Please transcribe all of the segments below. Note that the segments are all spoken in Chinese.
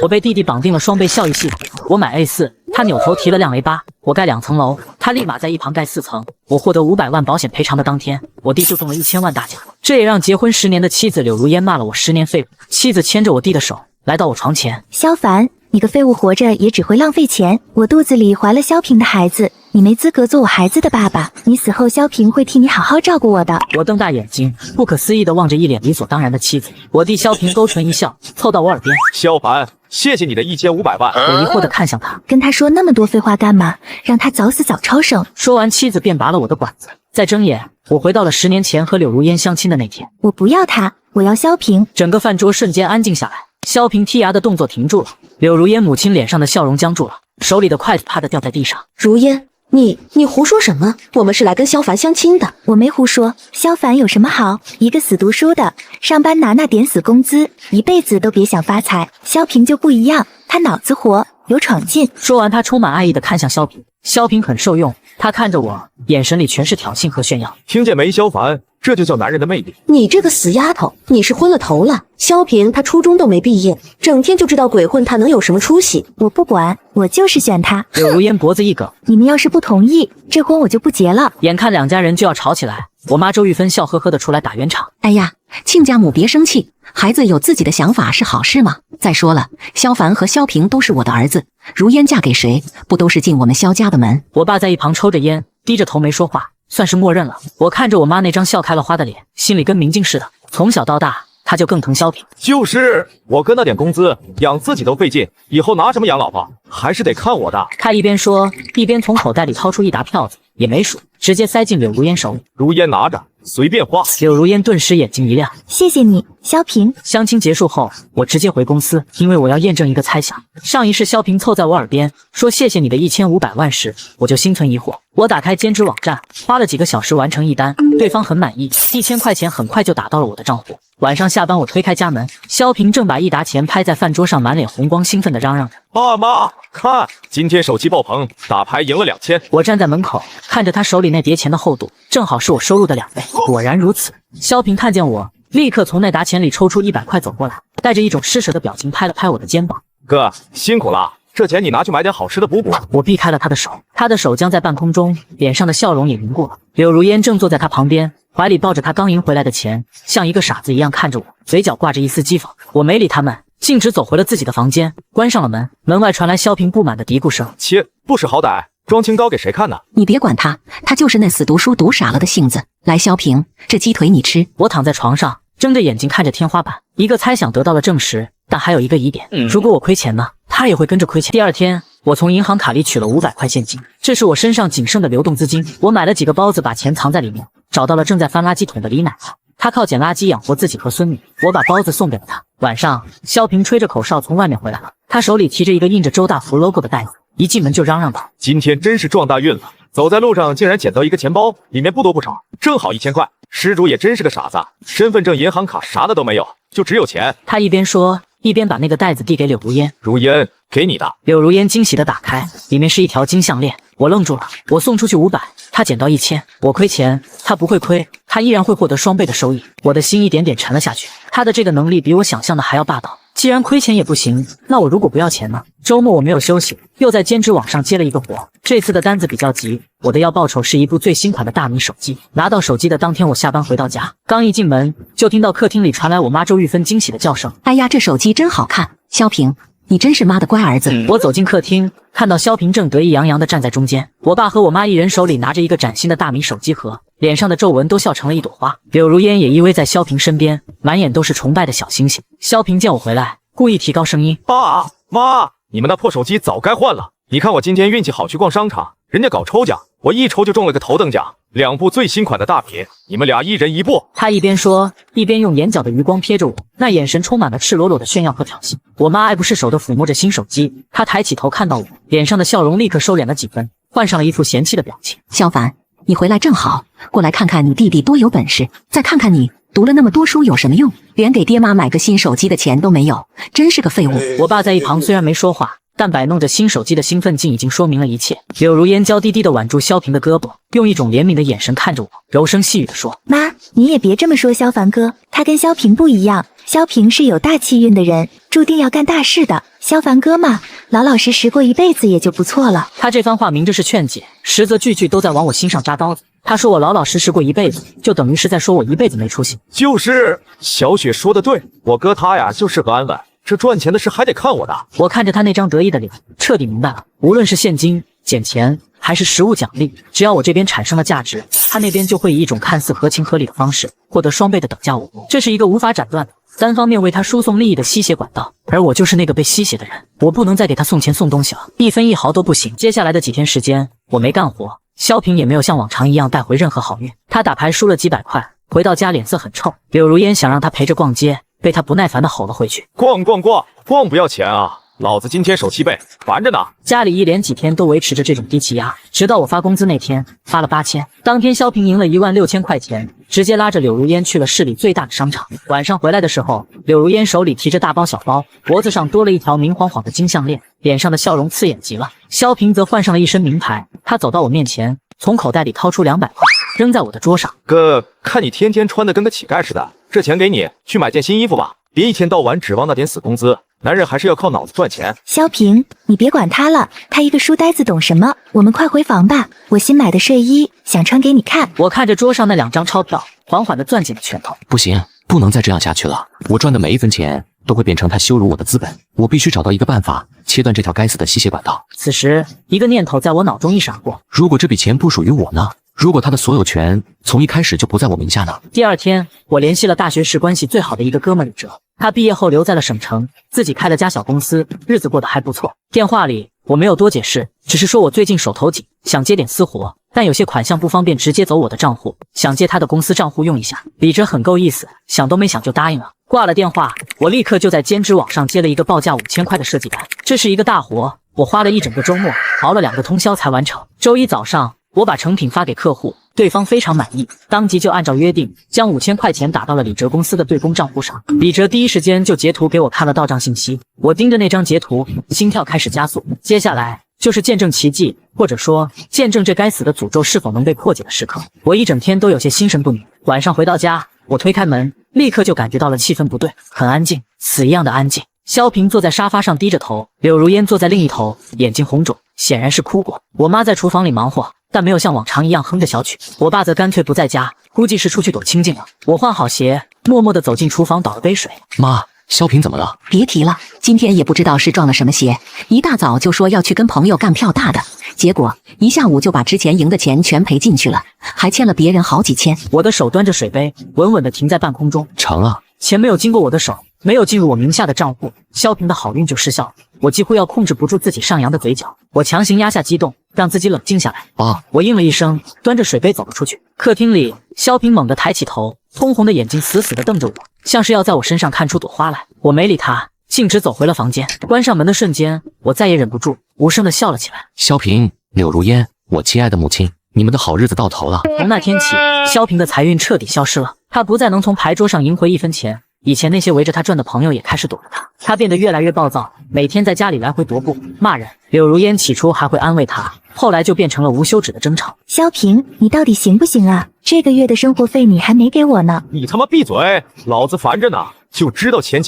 我被弟弟绑定了双倍效益系统，我买 A4，他扭头提了辆 A8，我盖2层楼，他立马在一旁盖4层。我获得500万保险赔偿的当天，我弟就中了1000万大奖，这也让结婚10年的妻子柳如烟骂了我10年废物。妻子牵着我弟的手来到我床前，萧凡，你个废物，活着也只会浪费钱。我肚子里怀了萧平的孩子，你没资格做我孩子的爸爸。你死后，萧平会替你好好照顾我的。我瞪大眼睛，不可思议地望着一脸理所当然的妻子。我弟萧平勾唇一笑，凑到我耳边：萧凡，谢谢你的1500万。我疑惑地看向他，跟他说那么多废话干嘛？让他早死早超生。说完，妻子便拔了我的管子。再睁眼，我回到了10年前和柳如烟相亲的那天。我不要他，我要萧平。整个饭桌瞬间安静下来，萧平剔牙的动作停住了，柳如烟母亲脸上的笑容僵住了，手里的筷子啪的掉在地上。如烟，你胡说什么？我们是来跟萧凡相亲的。我没胡说，萧凡有什么好？一个死读书的，上班拿那点死工资，一辈子都别想发财。萧平就不一样，他脑子活，有闯劲。说完，他充满爱意地看向萧平。萧平很受用，他看着我，眼神里全是挑衅和炫耀。听见没，萧凡，这就叫男人的魅力。你这个死丫头，你是昏了头了。萧平他初中都没毕业，整天就知道鬼混，他能有什么出息？我不管，我就是选他。柳如烟脖子一梗，你们要是不同意，这婚我就不结了。眼看两家人就要吵起来，我妈周玉芬笑呵呵地出来打圆场。哎呀，亲家母别生气，孩子有自己的想法是好事嘛。再说了，萧凡和萧平都是我的儿子，如烟嫁给谁，不都是进我们萧家的门？我爸在一旁抽着烟，低着头没说话，算是默认了。我看着我妈那张笑开了花的脸，心里跟明镜似的。从小到大，他就更疼萧平。就是我哥那点工资养自己都费劲，以后拿什么养老婆？还是得看我的。他一边说，一边从口袋里掏出一沓票子，也没数，直接塞进柳如烟手里。如烟拿着，随便花。柳如烟顿时眼睛一亮，谢谢你，萧平。相亲结束后，我直接回公司，因为我要验证一个猜想。上一世萧平凑在我耳边说谢谢你的1500万时，我就心存疑惑。我打开兼职网站，花了几个小时完成一单，对方很满意，1000块钱很快就打到了我的账户。晚上下班，我推开家门，萧平正把一沓钱拍在饭桌上，满脸红光，兴奋地嚷嚷着：爸妈，看，今天手气爆棚，打牌赢了2000。我站在门口，看着他手里那叠钱的厚度，正好是我收入的2倍。果然如此，萧平看见我，立刻从那沓钱里抽出100块走过来，带着一种施舍的表情拍了拍我的肩膀：哥，辛苦了，这钱你拿去买点好吃的补补。我避开了他的手，他的手僵在半空中，脸上的笑容也凝固了。柳如烟正坐在他旁边，怀里抱着他刚赢回来的钱，像一个傻子一样看着我，嘴角挂着一丝讥讽。我没理他们，径直走回了自己的房间，关上了门。门外传来萧平不满的嘀咕声：切，不识好歹，装清高给谁看呢？你别管他，他就是那死读书读傻了的性子。来，萧平，这鸡腿你吃。我躺在床上，睁着眼睛看着天花板，一个猜想得到了证实，但还有一个疑点，如果我亏钱呢？他也会跟着亏钱。第二天，我从银行卡里取了500块现金，这是我身上仅剩的流动资金。我买了几个包子，把钱藏在里面，找到了正在翻垃圾桶的李奶奶，她靠捡垃圾养活自己和孙女。我把包子送给了她。晚上，萧平吹着口哨从外面回来了，他手里提着一个印着周大福 logo 的袋子，一进门就嚷嚷道：今天真是撞大运了，走在路上竟然捡到一个钱包，里面不多不少，正好1000块。失主也真是个傻子，身份证、银行卡啥的都没有，就只有钱。他一边说，一边把那个袋子递给柳如烟。如烟，给你的。柳如烟惊喜地打开，里面是一条金项链。我愣住了，我送出去500，他捡到1000，我亏钱，他不会亏，他依然会获得双倍的收益。我的心一点点沉了下去，他的这个能力比我想象的还要霸道。既然亏钱也不行，那我如果不要钱呢？周末我没有休息，又在兼职网上接了一个活。这次的单子比较急，我的要报酬是一部最新款的大米手机。拿到手机的当天，我下班回到家，刚一进门就听到客厅里传来我妈周玉芬惊喜的叫声：哎呀，这手机真好看！萧平，你真是妈的乖儿子。我走进客厅，看到萧平正得意洋洋地站在中间，我爸和我妈一人手里拿着一个崭新的大米手机盒，脸上的皱纹都笑成了一朵花。柳如烟也依偎在萧平身边，满眼都是崇拜的小星星。萧平见我回来，故意提高声音：爸妈，你们那破手机早该换了。你看我今天运气好，去逛商场，人家搞抽奖，我一抽就中了个头等奖，2部最新款的大屏，你们俩一人1部。他一边说，一边用眼角的余光瞥着我，那眼神充满了赤裸裸的炫耀和挑衅。我妈爱不释手地抚摸着新手机，她抬起头看到我，脸上的笑容立刻收敛了几分，换上了一副嫌弃的表情。萧凡，你回来正好，过来看看你弟弟多有本事，再看看你读了那么多书有什么用，连给爹妈买个新手机的钱都没有，真是个废物。我爸在一旁虽然没说话，但摆弄着新手机的兴奋劲已经说明了一切。柳如烟娇滴滴地挽住萧平的胳膊，用一种怜悯的眼神看着我，柔声细语地说：“妈，你也别这么说萧凡哥，他跟萧平不一样，萧平是有大气运的人，注定要干大事的。萧凡哥嘛，老老实实过一辈子也就不错了。”他这番话明着是劝解，实则句句都在往我心上扎刀子。他说我老老实实过一辈子，就等于是在说我一辈子没出息。就是小雪说的对，我哥他呀就是个安稳，这赚钱的事还得看我的。我看着他那张得意的脸，彻底明白了，无论是现金、捡钱还是实物奖励，只要我这边产生了价值，他那边就会以一种看似合情合理的方式获得双倍的等价物。这是一个无法斩断的单方面为他输送利益的吸血管道，而我就是那个被吸血的人。我不能再给他送钱送东西了，一分一毫都不行。接下来的几天时间，我没干活，萧平也没有像往常一样带回任何好运。他打牌输了几百块，回到家脸色很臭。柳如烟想让他陪着逛街，被他不耐烦地吼了回去：“逛不要钱啊！老子今天手气背，烦着呢。”家里一连几天都维持着这种低气压，直到我发工资那天，发了8000。当天萧平赢了16000块钱，直接拉着柳如烟去了市里最大的商场。晚上回来的时候，柳如烟手里提着大包小包，脖子上多了一条明晃晃的金项链，脸上的笑容刺眼极了。萧平则换上了一身名牌，他走到我面前，从口袋里掏出200块，扔在我的桌上。哥，看你天天穿的跟个乞丐似的，这钱给你，去买件新衣服吧，别一天到晚指望那点死工资。男人还是要靠脑子赚钱。萧平，你别管他了，他一个书呆子懂什么？我们快回房吧，我新买的睡衣想穿给你看。我看着桌上那2张钞票，缓缓地攥紧了拳头。不行，不能再这样下去了。我赚的每一分钱都会变成他羞辱我的资本，我必须找到一个办法切断这条该死的吸血管道。此时，一个念头在我脑中一闪过：如果这笔钱不属于我呢？如果他的所有权从一开始就不在我名下呢？第二天，我联系了大学时关系最好的一个哥们李哲，他毕业后留在了省城，自己开了家小公司，日子过得还不错。电话里我没有多解释，只是说我最近手头紧，想接点私活，但有些款项不方便直接走我的账户，想借他的公司账户用一下。李哲很够意思，想都没想就答应了。挂了电话，我立刻就在兼职网上接了一个报价5000块的设计单，这是一个大活，我花了一整个周末，熬了2个通宵才完成。周一早上，我把成品发给客户，对方非常满意，当即就按照约定将5000块钱打到了李哲公司的对公账户上。李哲第一时间就截图给我看了到账信息，我盯着那张截图，心跳开始加速。接下来就是见证奇迹，或者说见证这该死的诅咒是否能被破解的时刻。我一整天都有些心神不宁。晚上回到家，我推开门，立刻就感觉到了气氛不对，很安静，死一样的安静。萧平坐在沙发上低着头，柳如烟坐在另一头，眼睛红肿，显然是哭过。我妈在厨房里忙活，但没有像往常一样哼着小曲。我爸则干脆不在家，估计是出去躲清静了。我换好鞋，默默地走进厨房，倒了杯水。妈，萧平怎么了？别提了，今天也不知道是撞了什么邪，一大早就说要去跟朋友干票大的，结果一下午就把之前赢的钱全赔进去了，还欠了别人好几千。我的手端着水杯，稳稳地停在半空中。成啊，钱没有经过我的手，没有进入我名下的账户，萧平的好运就失效了。我几乎要控制不住自己上扬的嘴角，我强行压下激动，让自己冷静下来。爸，我应了一声，端着水杯走了出去。客厅里，萧平猛地抬起头，通红的眼睛死死地瞪着我，像是要在我身上看出朵花来。我没理他，径直走回了房间。关上门的瞬间，我再也忍不住，无声地笑了起来。萧平，柳如烟，我亲爱的母亲，你们的好日子到头了。从那天起，萧平的财运彻底消失了，他不再能从牌桌上赢回1分钱。以前那些围着他转的朋友也开始躲着他，他变得越来越暴躁，每天在家里来回踱步骂人。柳如烟起初还会安慰他，后来就变成了无休止的争吵。萧平，你到底行不行啊？这个月的生活费你还没给我呢。你他妈闭嘴，老子烦着呢，就知道钱，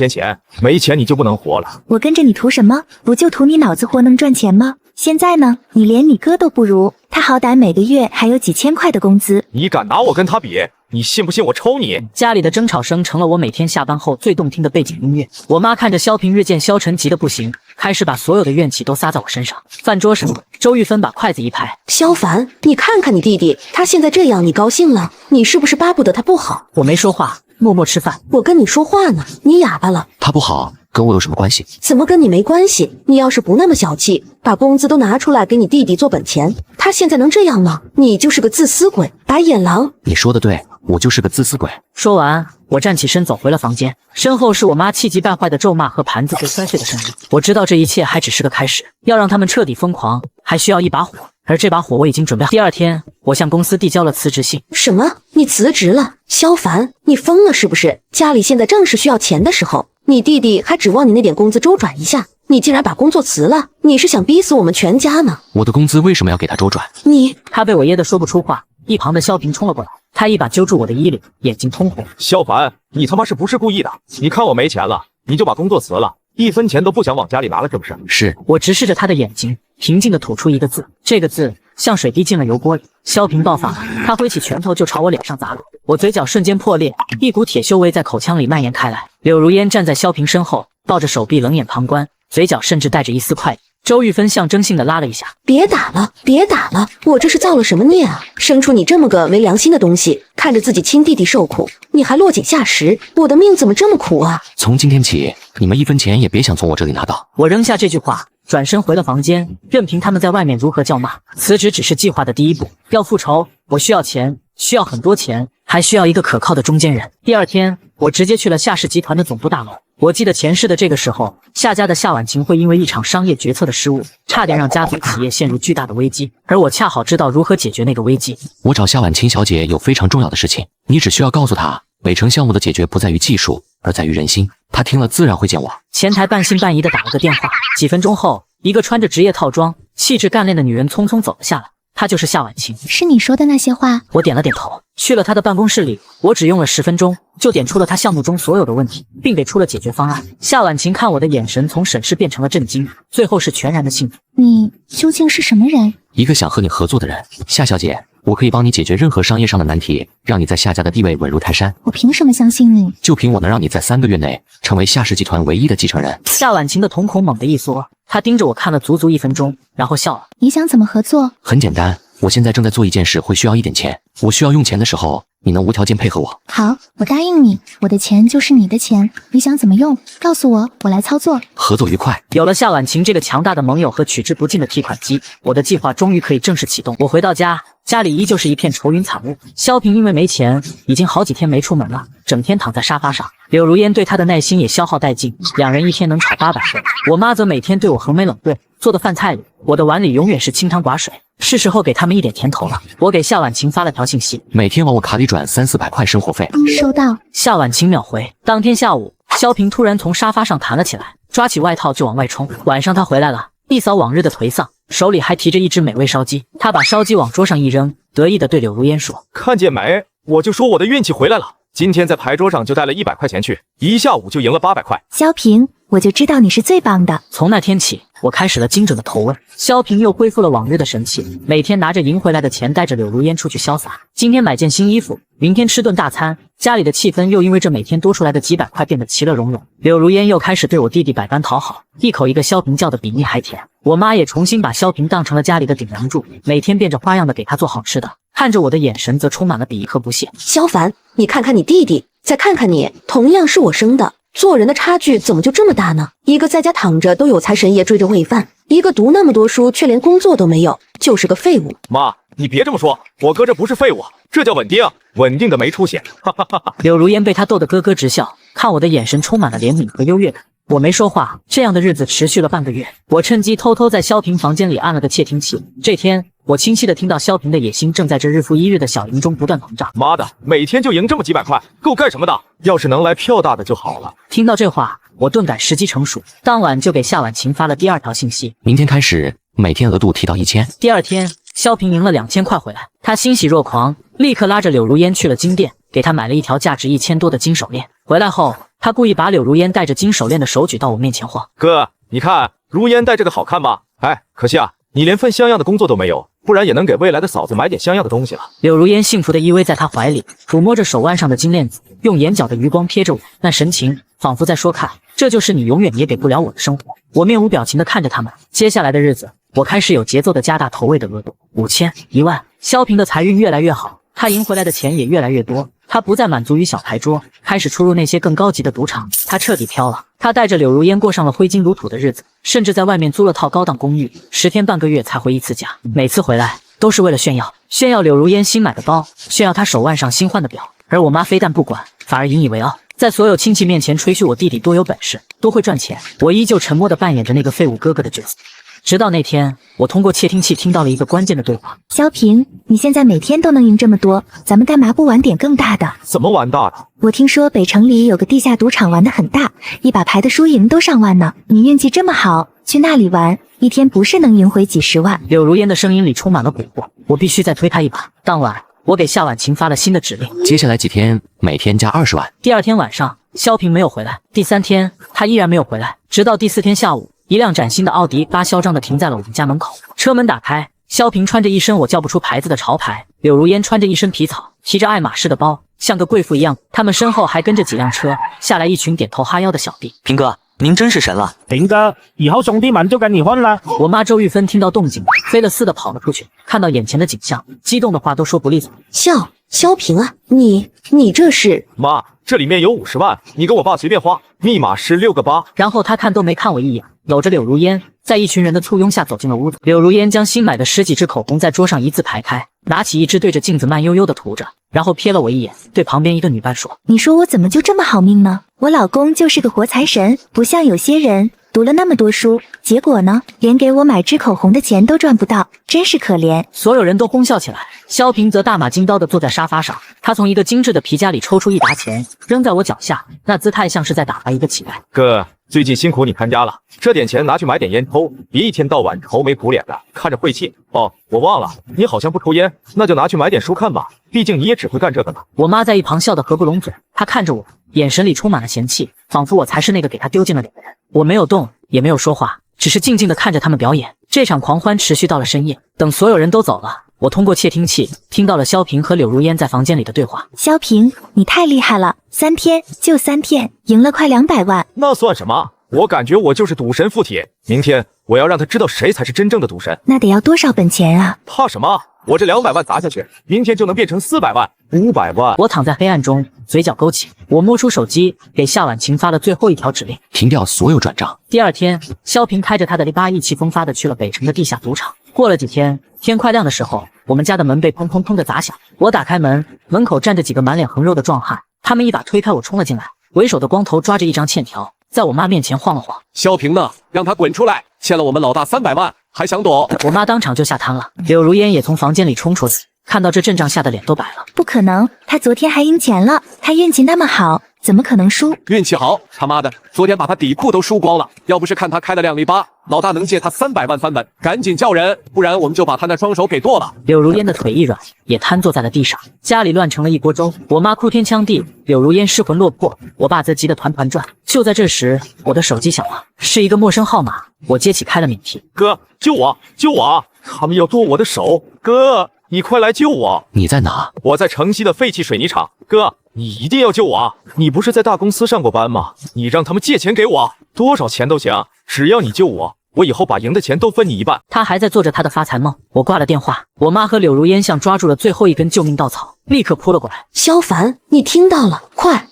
没钱你就不能活了。我跟着你图什么？不就图你脑子活能赚钱吗？现在呢，你连你哥都不如，他好歹每个月还有几千块的工资。你敢拿我跟他比？你信不信我抽你？家里的争吵声成了我每天下班后最动听的背景音乐。我妈看着萧平日渐消沉急得不行，开始把所有的怨气都撒在我身上。饭桌上，周玉芬把筷子一拍：萧凡，你看看你弟弟，他现在这样，你高兴了？你是不是巴不得他不好？我没说话，默默吃饭。我跟你说话呢，你哑巴了。他不好，跟我有什么关系？怎么跟你没关系？你要是不那么小气，把工资都拿出来给你弟弟做本钱，他现在能这样吗？你就是个自私鬼，白眼狼。你说的对，我就是个自私鬼。说完，我站起身走回了房间，身后是我妈气急败坏的咒骂和盘子被摔碎的声音。我知道这一切还只是个开始，要让他们彻底疯狂，还需要一把火，而这把火我已经准备好。第二天，我向公司递交了辞职信。什么？你辞职了？萧凡，你疯了是不是？家里现在正是需要钱的时候，你弟弟还指望你那点工资周转一下，你竟然把工作辞了，你是想逼死我们全家呢？我的工资为什么要给他周转？你他被我噎得说不出话，一旁的萧平冲了过来，他一把揪住我的衣领，眼睛通红。萧凡，你他妈是不是故意的？你看我没钱了，你就把工作辞了，1分钱都不想往家里拿了，是不是？是。我直视着他的眼睛，平静地吐出一个字，这个字像水滴进了油锅里。萧平爆发了，他挥起拳头就朝我脸上砸来，我嘴角瞬间破裂，一股铁锈味在口腔里蔓延开来。柳如烟站在萧平身后，抱着手臂冷眼旁观，嘴角甚至带着一丝快意。周玉芬象征性地拉了一下，别打了，别打了，我这是造了什么孽啊？生出你这么个没良心的东西，看着自己亲弟弟受苦，你还落井下石，我的命怎么这么苦啊？从今天起，你们1分钱也别想从我这里拿到。我扔下这句话，转身回了房间，任凭他们在外面如何叫骂。辞职只是计划的第一步，要复仇，我需要钱，需要很多钱，还需要一个可靠的中间人。第二天，我直接去了夏氏集团的总部大楼。我记得前世的这个时候，夏家的夏婉晴会因为一场商业决策的失误，差点让家族企业陷入巨大的危机，而我恰好知道如何解决那个危机。我找夏婉清小姐有非常重要的事情，你只需要告诉她，北城项目的解决不在于技术，而在于人心。她听了自然会见我。前台半信半疑地打了个电话，几分钟后，一个穿着职业套装、气质干练的女人匆匆走了下来。她就是夏婉晴。是你说的那些话？我点了点头。去了她的办公室里，我只用了10分钟，就点出了她项目中所有的问题，并给出了解决方案。夏婉晴看我的眼神从审视变成了震惊，最后是全然的幸福。你究竟是什么人？一个想和你合作的人。夏小姐，我可以帮你解决任何商业上的难题，让你在夏家的地位稳如泰山。我凭什么相信你？就凭我能让你在3个月内成为夏氏集团唯一的继承人。夏婉晴的瞳孔猛地一缩，她盯着我看了足足1分钟，然后笑了。你想怎么合作？很简单，我现在正在做一件事，会需要一点钱。我需要用钱的时候，你能无条件配合我？好，我答应你，我的钱就是你的钱，你想怎么用？告诉我，我来操作。合作愉快。有了夏婉晴这个强大的盟友和取之不尽的提款机，我的计划终于可以正式启动。我回到家，家里依旧是一片愁云惨雾。萧平因为没钱，已经好几天没出门了，整天躺在沙发上。柳如烟对他的耐心也消耗殆尽，两人一天能吵800回。我妈则每天对我横眉冷对，做的饭菜里，我的碗里永远是清汤寡水。是时候给他们一点甜头了。我给夏婉晴发了条信息，每天往我卡里转300-400块生活费。收到。夏婉晴秒回。当天下午，萧平突然从沙发上弹了起来，抓起外套就往外冲。晚上他回来了，一扫往日的颓丧，手里还提着一只美味烧鸡。他把烧鸡往桌上一扔，得意地对柳如烟说：“看见没？我就说我的运气回来了。今天在牌桌上就带了100块钱去，一下午就赢了800块。”萧平，我就知道你是最棒的。从那天起，我开始了精准的投喂。萧平又恢复了往日的神气，每天拿着赢回来的钱带着柳如烟出去潇洒。今天买件新衣服，明天吃顿大餐，家里的气氛又因为这每天多出来的几百块变得其乐融融。柳如烟又开始对我弟弟百般讨好，一口一个萧平叫的比蜜还甜。我妈也重新把萧平当成了家里的顶梁柱，每天变着花样的给他做好吃的，看着我的眼神则充满了鄙夷和不屑。萧凡，你看看你弟弟，再看看你，同样是我生的，做人的差距怎么就这么大呢？一个在家躺着都有财神爷追着喂饭，一个读那么多书却连工作都没有，就是个废物。妈，你别这么说，我哥这不是废物，这叫稳定，稳定的没出息。哈哈哈哈。柳如烟被他逗得咯咯直笑，看我的眼神充满了怜悯和优越感。我没说话，这样的日子持续了半个月。我趁机偷偷在萧平房间里按了个窃听器。这天，我清晰地听到萧平的野心正在这日复一日的小赢中不断膨胀。妈的，每天就赢这么几百块，够干什么的？要是能来票大的就好了。听到这话，我顿感时机成熟，当晚就给夏婉晴发了第2条信息：明天开始，每天额度提到1000。第2天，萧平赢了2000块回来，他欣喜若狂，立刻拉着柳如烟去了金店，给他买了一条价值1000多的金手链。回来后，他故意把柳如烟戴着金手链的手举到我面前晃。哥，你看如烟戴这个好看吗？哎，可惜啊，你连份像样的工作都没有，不然也能给未来的嫂子买点像样的东西了。柳如烟幸福地依偎在他怀里，抚摸着手腕上的金链子，用眼角的余光瞥着我，那神情仿佛在说：“看，这就是你永远也给不了我的生活。”我面无表情地看着他们。接下来的日子，我开始有节奏地加大投喂的额度，5000、10000。萧平的财运越来越好，他赢回来的钱也越来越多。他不再满足于小牌桌，开始出入那些更高级的赌场。他彻底飘了。他带着柳如烟过上了挥金如土的日子，甚至在外面租了套高档公寓，10天半个月才回一次家。每次回来都是为了炫耀，炫耀柳如烟新买的包，炫耀她手腕上新换的表。而我妈非但不管，反而引以为傲，在所有亲戚面前吹嘘我弟弟多有本事，多会赚钱。我依旧沉默地扮演着那个废物哥哥的角色。直到那天，我通过窃听器听到了一个关键的对话。萧平，你现在每天都能赢这么多，咱们干嘛不玩点更大的？怎么玩大的？我听说北城里有个地下赌场玩得很大，一把牌的输赢都上万呢。你运气这么好，去那里玩，一天不是能赢回几十万？柳如烟的声音里充满了蛊惑，我必须再推他一把。当晚，我给夏婉晴发了新的指令，接下来几天每天加20万。第二天晚上，萧平没有回来，第三天他依然没有回来，直到第四天下午，一辆崭新的奥迪8嚣张地停在了我们家门口。车门打开，萧平穿着一身我叫不出牌子的潮牌，柳如烟穿着一身皮草，提着爱马仕的包，像个贵妇一样。他们身后还跟着几辆车，下来一群点头哈腰的小弟。平哥，您真是神了！平哥，以后兄弟们就跟你混了。我妈周玉芬听到动静，飞了似的跑了出去，看到眼前的景象，激动的话都说不利索。萧平啊，你这是？妈，这里面有50万，你跟我爸随便花，密码是6个8。然后他看都没看我一眼，搂着柳如烟，在一群人的簇拥下走进了屋子。柳如烟将新买的10几支口红在桌上一字排开，拿起一支对着镜子慢悠悠地涂着，然后瞥了我一眼，对旁边一个女伴说：“你说我怎么就这么好命呢？我老公就是个活财神，不像有些人读了那么多书，结果呢，连给我买支口红的钱都赚不到，真是可怜。”所有人都哄笑起来，萧平则大马金刀地坐在沙发上，他从一个精致的皮夹里抽出一沓钱，扔在我脚下，那姿态像是在打发一个乞丐。哥，最近辛苦你看家了，这点钱拿去买点烟抽，别一天到晚愁眉苦脸的，看着晦气。哦，我忘了，你好像不抽烟，那就拿去买点书看吧，毕竟你也只会干这个呢。我妈在一旁笑得合不拢嘴，她看着我，眼神里充满了嫌弃，仿佛我才是那个给她丢尽了脸的人。我没有动，也没有说话，只是静静地看着他们表演。这场狂欢持续到了深夜，等所有人都走了，我通过窃听器听到了萧平和柳如烟在房间里的对话。萧平，你太厉害了，3天就3天，赢了快200万。那算什么？我感觉我就是赌神附体，明天我要让他知道谁才是真正的赌神。那得要多少本钱啊？怕什么？我这200万砸下去，明天就能变成400万、500万。我躺在黑暗中，嘴角勾起，我摸出手机，给夏婉晴发了最后一条指令：停掉所有转账。第二天，萧平开着他的篱笆意气风发的去了北城的地下赌场。过了几天，天快亮的时候，我们家的门被砰砰砰的砸响。我打开门，门口站着几个满脸横肉的壮汉，他们一把推开我冲了进来，为首的光头抓着一张欠条，在我妈面前晃了晃。萧平呢？让他滚出来！欠了我们老大300万，还想躲？我妈当场就吓瘫了。柳如烟也从房间里冲出来，看到这阵仗，吓得脸都白了。不可能，他昨天还赢钱了，他运气那么好，怎么可能输？运气好？他妈的，昨天把他底裤都输光了。要不是看他开了2厘8，老大能借他300万翻本，赶紧叫人，不然我们就把他那双手给剁了。柳如烟的腿一软，也瘫坐在了地上。家里乱成了一锅粥，我妈哭天抢地，柳如烟失魂落魄，我爸则急得团团转。就在这时，我的手机响了，是一个陌生号码。我接起开了免提。哥，救我！救我！他们要剁我的手！哥，你快来救我！你在哪？我在城西的废弃水泥厂。哥，你一定要救我！你不是在大公司上过班吗？你让他们借钱给我，多少钱都行，只要你救我，我以后把赢的钱都分你一半。他还在做着他的发财梦。我挂了电话，我妈和柳如烟像抓住了最后一根救命稻草，立刻扑了过来。萧凡，你听到了，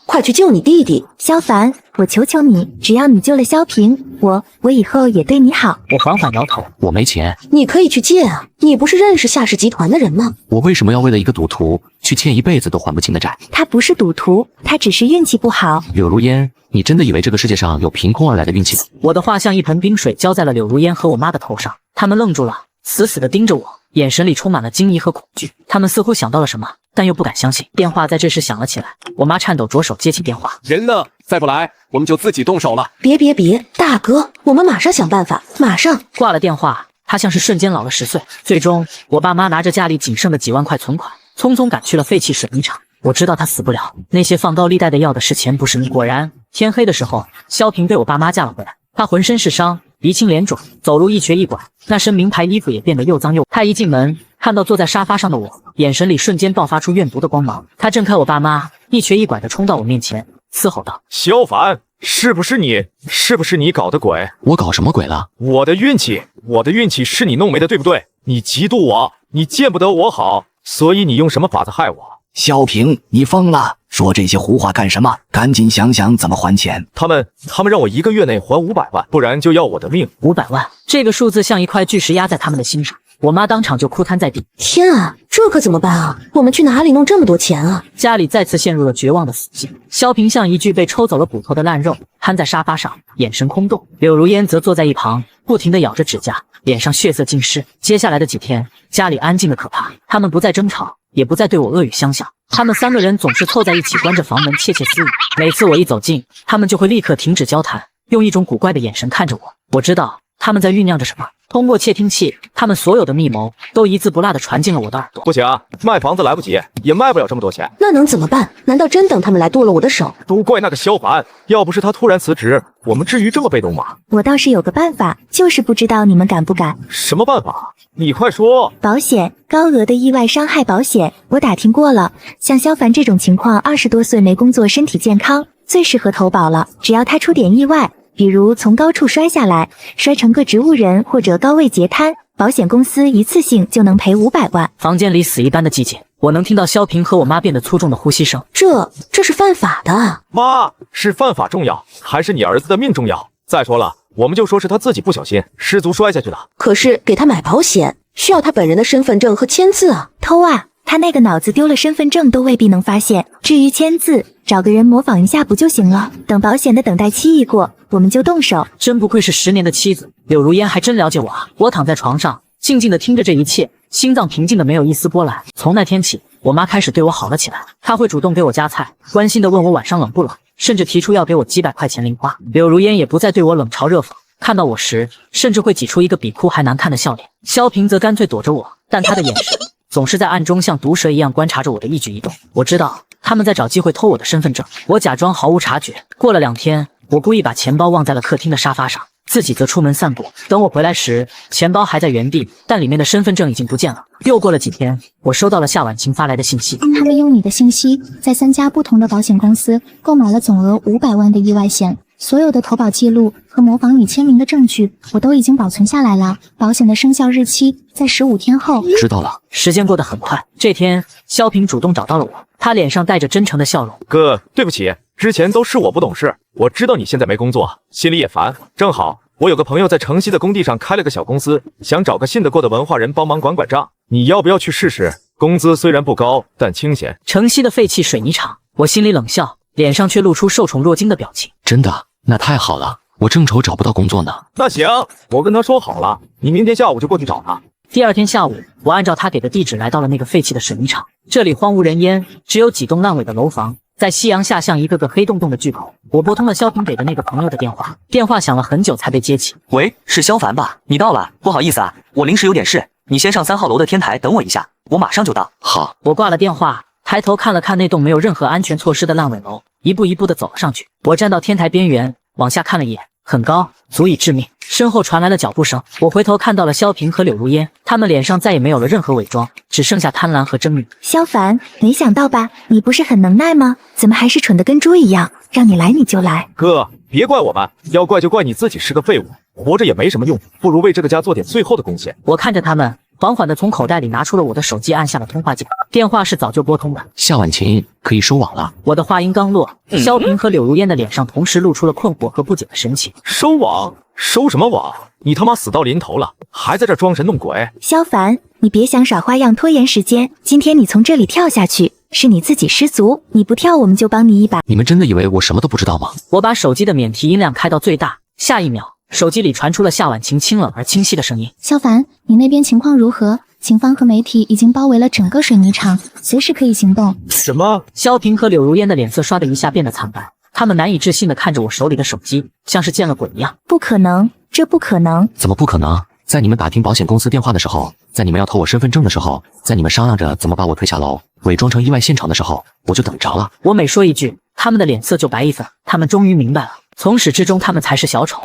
快去救你弟弟！萧凡，我求求你，只要你救了萧平，我以后也对你好。我缓缓摇头，我没钱。你可以去借啊，你不是认识夏氏集团的人吗？我为什么要为了一个赌徒去欠一辈子都还不清的债？他不是赌徒，他只是运气不好。柳如烟，你真的以为这个世界上有凭空而来的运气吗？我的话像一盆冰水浇在了柳如烟和我妈的头上，他们愣住了，死死地盯着我，眼神里充满了惊疑和恐惧。他们似乎想到了什么，但又不敢相信。电话在这时响了起来，我妈颤抖着手接起电话。人呢？再不来，我们就自己动手了。别，大哥，我们马上想办法，马上。挂了电话，他像是瞬间老了10岁。最终，我爸妈拿着家里仅剩的几万块存款，匆匆赶去了废弃水泥厂。我知道他死不了，那些放高利贷的要的是钱不是命。果然，天黑的时候，萧平被我爸妈架了回来。他浑身是伤，鼻青脸肿，走路一瘸一拐，那身名牌衣服也变得又脏又……他一进门，看到坐在沙发上的我，眼神里瞬间爆发出怨毒的光芒。他挣开我爸妈，一瘸一拐地冲到我面前，嘶吼道：“萧凡，是不是你？是不是你搞的鬼？我搞什么鬼了？我的运气是你弄没的，对不对？你嫉妒我，你见不得我好，所以你用什么法子害我？”萧平，你疯了！说这些胡话干什么？赶紧想想怎么还钱。他们让我1个月内还500万，不然就要我的命。500万，这个数字像一块巨石压在他们的心上。我妈当场就哭瘫在地。天啊，这可怎么办啊？我们去哪里弄这么多钱啊？家里再次陷入了绝望的死寂。萧平像一具被抽走了骨头的烂肉，瘫在沙发上，眼神空洞。柳如烟则坐在一旁，不停地咬着指甲，脸上血色尽失。接下来的几天，家里安静的可怕，他们不再争吵，也不再对我恶语相向。他们3个人总是凑在一起，关着房门窃窃私语。每次我一走近，他们就会立刻停止交谈，用一种古怪的眼神看着我。我知道他们在酝酿着什么。通过窃听器，他们所有的密谋都一字不落地传进了我的耳朵。不行，卖房子来不及，也卖不了这么多钱。那能怎么办？难道真等他们来剁了我的手？都怪那个萧凡，要不是他突然辞职，我们至于这么被动吗？我倒是有个办法，就是不知道你们敢不敢。什么办法？你快说。保险，高额的意外伤害保险，我打听过了。像萧凡这种情况，20多岁没工作，身体健康，最适合投保了。只要他出点意外，比如从高处摔下来，摔成个植物人，或者高位截瘫，保险公司一次性就能赔500万。房间里死一般的寂静，我能听到萧平和我妈变得粗重的呼吸声。这是犯法的。妈，是犯法重要，还是你儿子的命重要？再说了，我们就说是他自己不小心失足摔下去的。可是给他买保险，需要他本人的身份证和签字啊。偷啊！他那个脑子丢了身份证都未必能发现，至于签字，找个人模仿一下不就行了？等保险的等待期一过，我们就动手。真不愧是10年的妻子，柳如烟还真了解我啊！我躺在床上，静静地听着这一切，心脏平静的没有一丝波澜。从那天起，我妈开始对我好了起来，她会主动给我夹菜，关心地问我晚上冷不冷，甚至提出要给我几百块钱零花。柳如烟也不再对我冷嘲热讽，看到我时，甚至会挤出一个比哭还难看的笑脸。萧平则干脆躲着我，但他的眼神总是在暗中像毒蛇一样观察着我的一举一动。我知道他们在找机会偷我的身份证，我假装毫无察觉。过了2天，我故意把钱包忘在了客厅的沙发上，自己则出门散步。等我回来时，钱包还在原地，但里面的身份证已经不见了。又过了几天，我收到了夏婉晴发来的信息，他们用你的信息，在3家不同的保险公司购买了总额500万的意外险。所有的投保记录和模仿你签名的证据，我都已经保存下来了。保险的生效日期在15天后。知道了。时间过得很快，这天，萧平主动找到了我，他脸上带着真诚的笑容。哥，对不起，之前都是我不懂事，我知道你现在没工作，心里也烦。正好我有个朋友在城西的工地上开了个小公司，想找个信得过的文化人帮忙管账，你要不要去试试？工资虽然不高，但清闲。城西的废弃水泥厂，我心里冷笑，脸上却露出受宠若惊的表情。真的？那太好了，我正愁找不到工作呢。那行，我跟他说好了，你明天下午就过去找他。第2天下午，我按照他给的地址来到了那个废弃的水泥厂。这里荒无人烟，只有几栋烂尾的楼房，在夕阳下像一个个黑洞洞的巨口。我拨通了萧平给的那个朋友的电话，电话响了很久才被接起。喂，是萧凡吧？你到了，不好意思啊，我临时有点事，你先上3号楼的天台等我一下，我马上就到。好。我挂了电话，抬头看了看那栋没有任何安全措施的烂尾楼，一步一步地走了上去。我站到天台边缘，往下看了一眼，很高，足以致命。身后传来了脚步声，我回头看到了萧平和柳如烟，他们脸上再也没有了任何伪装，只剩下贪婪和狰狞。萧凡，没想到吧？你不是很能耐吗？怎么还是蠢得跟猪一样？让你来你就来。哥，别怪我们，要怪就怪你自己是个废物，活着也没什么用，不如为这个家做点最后的贡献。我看着他们，缓缓地从口袋里拿出了我的手机，按下了通话键。电话是早就拨通的。夏婉晴可以收网了。我的话音刚落，萧平和柳如烟的脸上同时露出了困惑和不解的神情。收网？收什么网？你他妈死到临头了，还在这装神弄鬼？萧凡，你别想耍花样拖延时间。今天你从这里跳下去，是你自己失足，你不跳我们就帮你一把。你们真的以为我什么都不知道吗？我把手机的免提音量开到最大，下一秒，手机里传出了夏婉晴清冷而清晰的声音。萧凡，你那边情况如何？警方和媒体已经包围了整个水泥厂，随时可以行动。什么？萧平和柳如烟的脸色唰的一下变得惨白，他们难以置信地看着我手里的手机，像是见了鬼一样。不可能，这不可能！怎么不可能？在你们打听保险公司电话的时候，在你们要偷我身份证的时候，在你们商量着怎么把我推下楼，伪装成意外现场的时候，我就等着了。我每说一句，他们的脸色就白一分。他们终于明白了，从始至终他们才是小丑。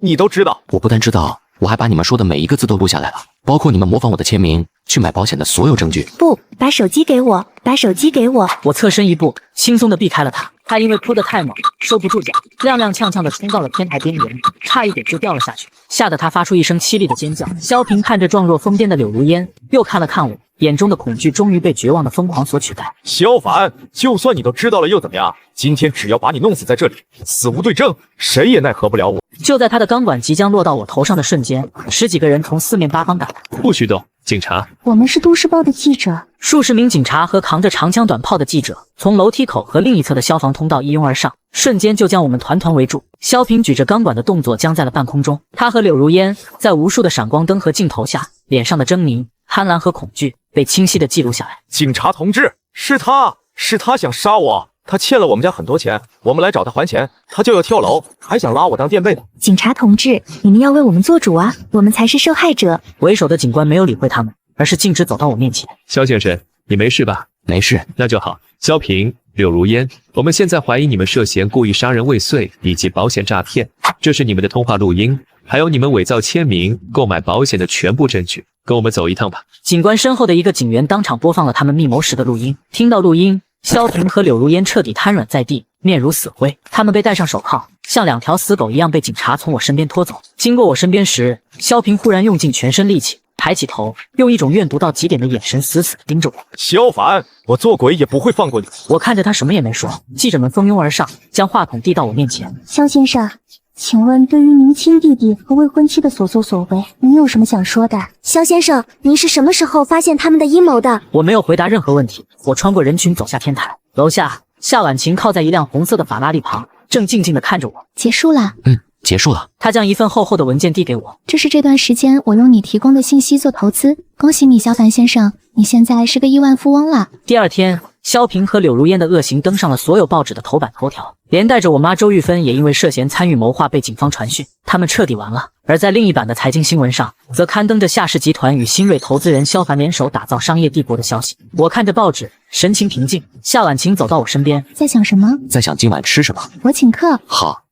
你都知道？我不但知道，我还把你们说的每一个字都录下来了，包括你们模仿我的签名去买保险的所有证据。不，把手机给我，把手机给我！我侧身一步，轻松地避开了他。他因为扑得太猛，收不住脚，踉踉跄跄地冲到了天台边缘，差一点就掉了下去，吓得他发出一声凄厉的尖叫。萧平看着状若疯癫的柳如烟，又看了看我，眼中的恐惧终于被绝望的疯狂所取代。萧凡，就算你都知道了又怎么样？今天只要把你弄死在这里，死无对证，谁也奈何不了我。就在他的钢管即将落到我头上的瞬间，10几个人从4面8方赶来。不许动！警察。我们是都市报的记者。数十名警察和扛着长枪短炮的记者从楼梯口和另一侧的消防通道一拥而上，瞬间就将我们团团围住。萧平举着钢管的动作僵在了半空中，他和柳如烟在无数的闪光灯和镜头下，脸上的狰狞、贪婪和恐惧被清晰地记录下来。警察同志，是他想杀我，他欠了我们家很多钱，我们来找他还钱，他就要跳楼，还想拉我当垫背呢。警察同志，你们要为我们做主啊，我们才是受害者。为首的警官没有理会他们，而是径直走到我面前。肖先生，你没事吧？没事。那就好。萧平、柳如烟，我们现在怀疑你们涉嫌故意杀人未遂以及保险诈骗，这是你们的通话录音，还有你们伪造签名、购买保险的全部证据。跟我们走一趟吧。警官身后的一个警员当场播放了他们密谋时的录音。听到录音，萧平和柳如烟彻底瘫软在地，面如死灰。他们被戴上手铐，像两条死狗一样被警察从我身边拖走。经过我身边时，萧平忽然用尽全身力气，抬起头，用一种怨毒到极点的眼神死死地盯着我。萧凡，我做鬼也不会放过你。我看着他什么也没说，记者们蜂拥而上，将话筒递到我面前。萧先生，请问对于您亲弟弟和未婚妻的所作所为，您有什么想说的？萧先生，您是什么时候发现他们的阴谋的？我没有回答任何问题，我穿过人群走下天台。楼下，夏婉晴靠在一辆红色的法拉利旁，正静静地看着我。结束了。结束了。他将一份厚厚的文件递给我，这是这段时间我用你提供的信息做投资。恭喜你，萧凡先生，你现在是个亿万富翁了。第二天，萧平和柳如烟的恶行登上了所有报纸的头版头条，连带着我妈周玉芬也因为涉嫌参与谋划被警方传讯，他们彻底完了。而在另一版的财经新闻上，则刊登着夏氏集团与新锐投资人萧凡联手打造商业帝国的消息。我看着报纸，神情平静。夏婉晴走到我身边，在想什么？在想今晚吃什么。我请客。好。